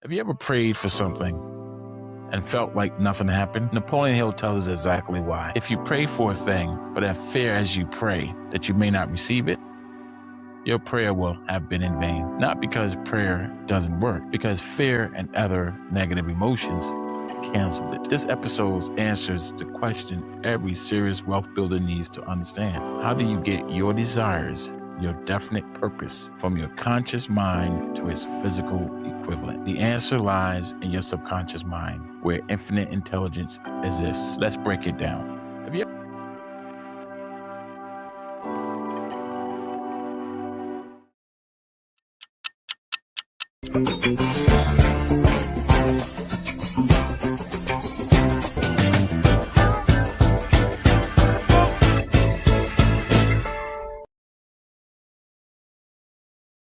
Have you ever prayed for something and felt like nothing happened? Napoleon Hill tells us exactly why. If you pray for a thing, but have fear as you pray that you may not receive it, your prayer will have been in vain. Not because prayer doesn't work, because fear and other negative emotions canceled it. This episode answers the question every serious wealth builder needs to understand. How do you get your desires, your definite purpose, from your conscious mind to its physical equivalent? The answer lies in your subconscious mind, where infinite intelligence exists. Let's break it down. Have you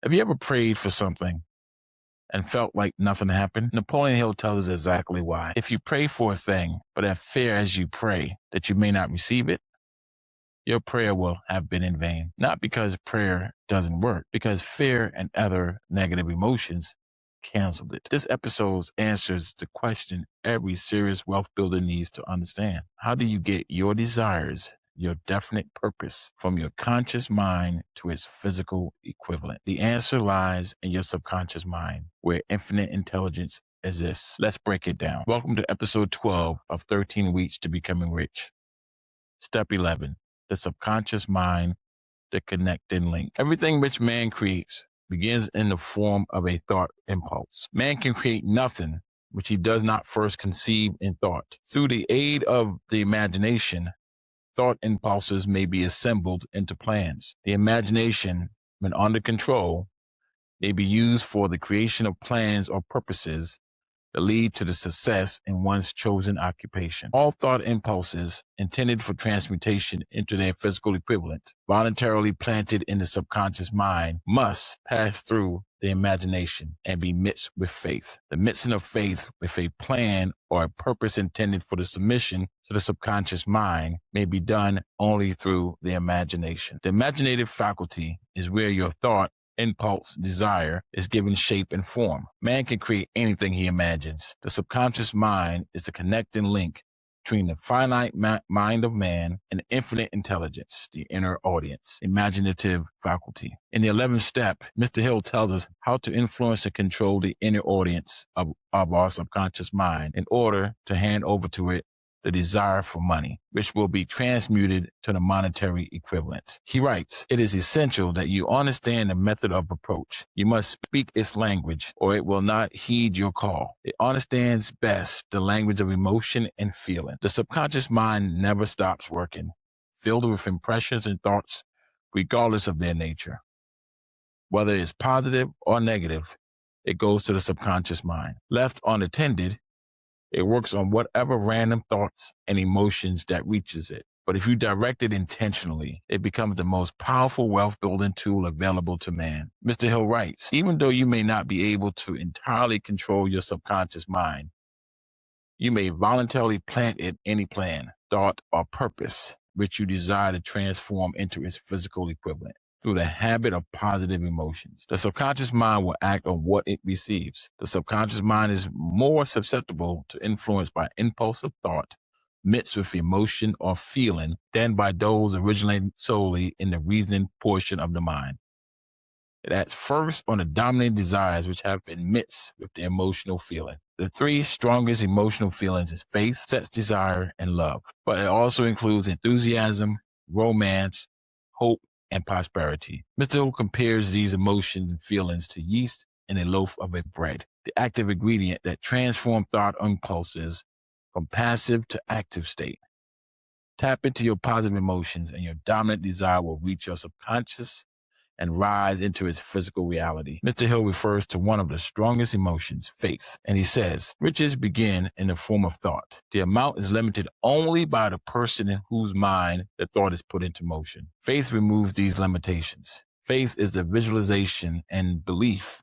Have you ever prayed for something and felt like nothing happened? Napoleon Hill tells us exactly why. If you pray for a thing, but have fear as you pray that you may not receive it, your prayer will have been in vain. Not because prayer doesn't work, because fear and other negative emotions canceled it. This episode answers the question every serious wealth builder needs to understand. How do you get your desires, your definite purpose, from your conscious mind to its physical equivalent? The answer lies in your subconscious mind, where infinite intelligence exists. Let's break it down. Welcome to episode 12 of 13 Weeks to Becoming Rich. Step 11, the subconscious mind, the connecting link. Everything which man creates begins in the form of a thought impulse. Man can create nothing which he does not first conceive in thought. Through the aid of the imagination, thought impulses may be assembled into plans. The imagination, when under control, may be used for the creation of plans or purposes that lead to the success in one's chosen occupation. All thought impulses intended for transmutation into their physical equivalent, voluntarily planted in the subconscious mind, must pass through the imagination and be mixed with faith. The mixing of faith with a plan or a purpose intended for the submission to the subconscious mind may be done only through the imagination. The imaginative faculty is where your thought impulse, desire is given shape and form. Man can create anything he imagines. The subconscious mind is the connecting link between the finite mind of man and infinite intelligence, the inner audience, imaginative faculty. In the 11th step, Mr. Hill tells us how to influence and control the inner audience of our subconscious mind in order to hand over to it the desire for money, which will be transmuted to the monetary equivalent. He writes, it is essential that you understand the method of approach. You must speak its language, or it will not heed your call. It understands best the language of emotion and feeling. The subconscious mind never stops working, filled with impressions and thoughts, regardless of their nature. Whether it's positive or negative, it goes to the subconscious mind. Left unattended, it works on whatever random thoughts and emotions that reaches it. But if you direct it intentionally, it becomes the most powerful wealth building tool available to man. Mr. Hill writes, even though you may not be able to entirely control your subconscious mind, you may voluntarily plant it any plan, thought, or purpose which you desire to transform into its physical equivalent through the habit of positive emotions. The subconscious mind will act on what it receives. The subconscious mind is more susceptible to influence by impulsive thought mixed with emotion or feeling than by those originating solely in the reasoning portion of the mind. It acts first on the dominant desires which have been mixed with the emotional feeling. The three strongest emotional feelings is faith, sex desire, and love. But it also includes enthusiasm, romance, hope, and prosperity. Mr. Hill compares these emotions and feelings to yeast in a loaf of a bread, the active ingredient that transforms thought impulses from passive to active state. Tap into your positive emotions and your dominant desire will reach your subconscious and rise into its physical reality. Mr. Hill refers to one of the strongest emotions, faith, and he says, riches begin in the form of thought. The amount is limited only by the person in whose mind the thought is put into motion. Faith removes these limitations. Faith is the visualization and belief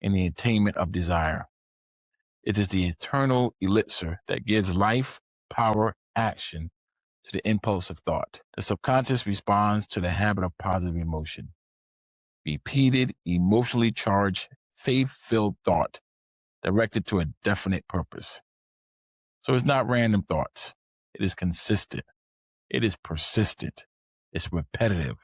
in the attainment of desire. It is the eternal elixir that gives life, power, action to the impulse of thought. The subconscious responds to the habit of positive emotion. Repeated, emotionally charged, faith-filled thought directed to a definite purpose. So it's not random thoughts. It is consistent. It is persistent. It's repetitive.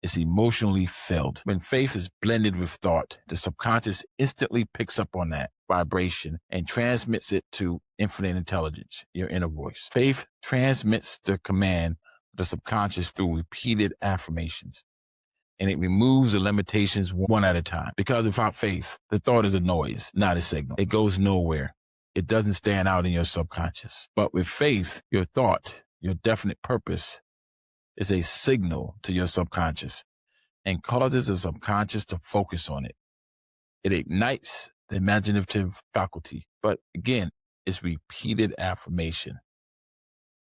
It's emotionally filled. When faith is blended with thought, the subconscious instantly picks up on that vibration and transmits it to infinite intelligence, your inner voice. Faith transmits the command of the subconscious through repeated affirmations, and it removes the limitations one at a time. Because without faith, the thought is a noise, not a signal. It goes nowhere. It doesn't stand out in your subconscious. But with faith, your thought, your definite purpose, is a signal to your subconscious and causes the subconscious to focus on it. It ignites the imaginative faculty, but again, it's repeated affirmation.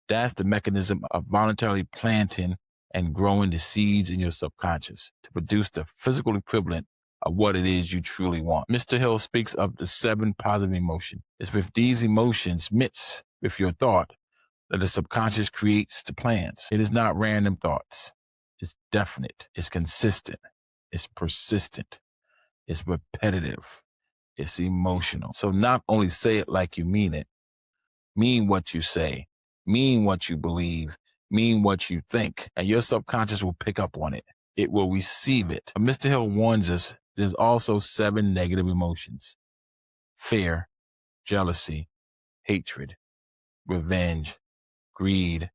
That's the mechanism of voluntarily planting and growing the seeds in your subconscious to produce the physical equivalent of what it is you truly want. Mr. Hill speaks of the 7 positive emotions. It's with these emotions mixed with your thought that the subconscious creates the plans. It is not random thoughts. It's definite. It's consistent. It's persistent. It's repetitive. It's emotional. So not only say it like you mean it, mean what you say, mean what you believe, mean what you think, and your subconscious will pick up on it. It will receive it. Mr. Hill warns us there's also 7 negative emotions: fear, jealousy, hatred, revenge, greed,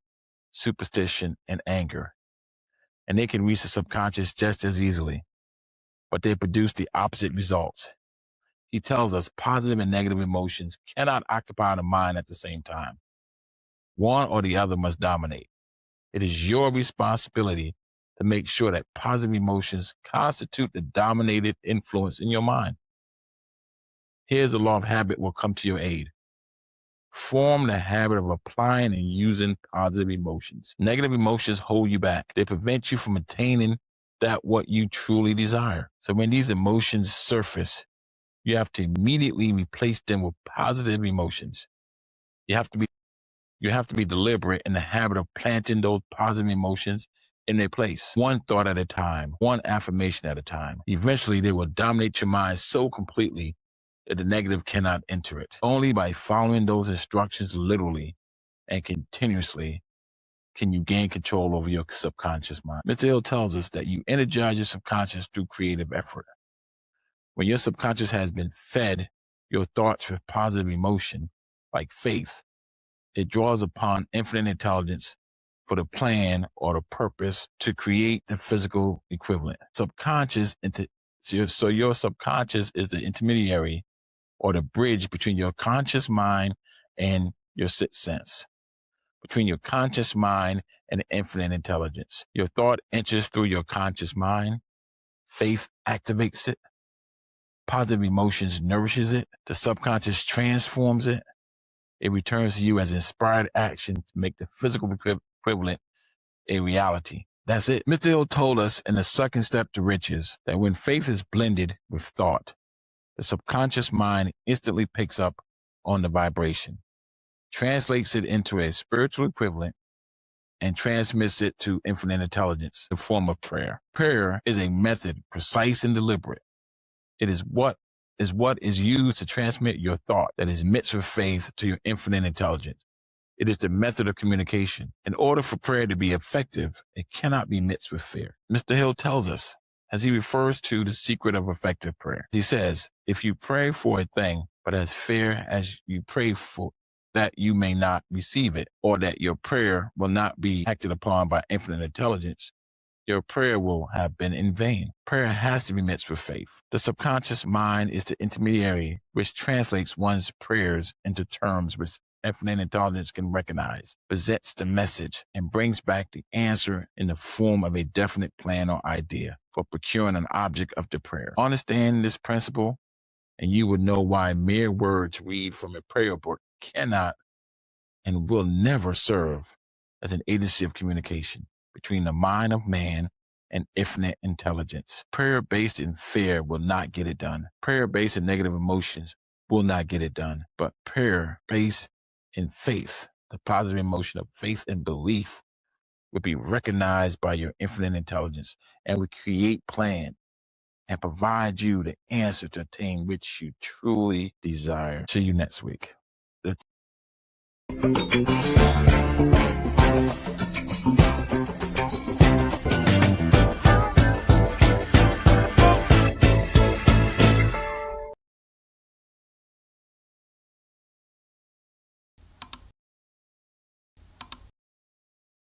superstition, and anger. And they can reach the subconscious just as easily, but they produce the opposite results. He tells us positive and negative emotions cannot occupy the mind at the same time. One or the other must dominate. It is your responsibility to make sure that positive emotions constitute the dominated influence in your mind. Here's the law of habit will come to your aid. Form the habit of applying and using positive emotions. Negative emotions hold you back. They prevent you from attaining what you truly desire. So when these emotions surface, you have to immediately replace them with positive emotions. You have to be deliberate in the habit of planting those positive emotions in their place, one thought at a time, one affirmation at a time. Eventually, they will dominate your mind so completely that the negative cannot enter it. Only by following those instructions literally and continuously can you gain control over your subconscious mind. Mr. Hill tells us that you energize your subconscious through creative effort. When your subconscious has been fed your thoughts with positive emotion, like faith, it draws upon infinite intelligence for the plan or the purpose to create the physical equivalent. So your subconscious is the intermediary or the bridge between your conscious mind and your sixth sense, between your conscious mind and infinite intelligence. Your thought enters through your conscious mind. Faith activates it. Positive emotions nourishes it. The subconscious transforms it. It returns to you as inspired action to make the physical equivalent a reality. That's it. Mr. Hill told us in the second step to riches that when faith is blended with thought, the subconscious mind instantly picks up on the vibration, translates it into a spiritual equivalent, and transmits it to infinite intelligence in the form of prayer. Prayer is a method, precise and deliberate. It is what is used to transmit your thought that is mixed with faith to your infinite intelligence. It is the method of communication. In order for prayer to be effective, it cannot be mixed with fear. Mr. Hill tells us, as he refers to the secret of effective prayer. He says, if you pray for a thing, but as fear as you pray for that you may not receive it, or that your prayer will not be acted upon by infinite intelligence, your prayer will have been in vain. Prayer has to be mixed with faith. The subconscious mind is the intermediary which translates one's prayers into terms which infinite intelligence can recognize, presents the message, and brings back the answer in the form of a definite plan or idea for procuring an object of the prayer. Understand this principle, and you will know why mere words read from a prayer book cannot and will never serve as an agency of communication between the mind of man and infinite intelligence. Prayer based in fear will not get it done. Prayer based in negative emotions will not get it done. But prayer based in faith, the positive emotion of faith and belief, will be recognized by your infinite intelligence and will create plan and provide you the answer to attain which you truly desire. See you next week.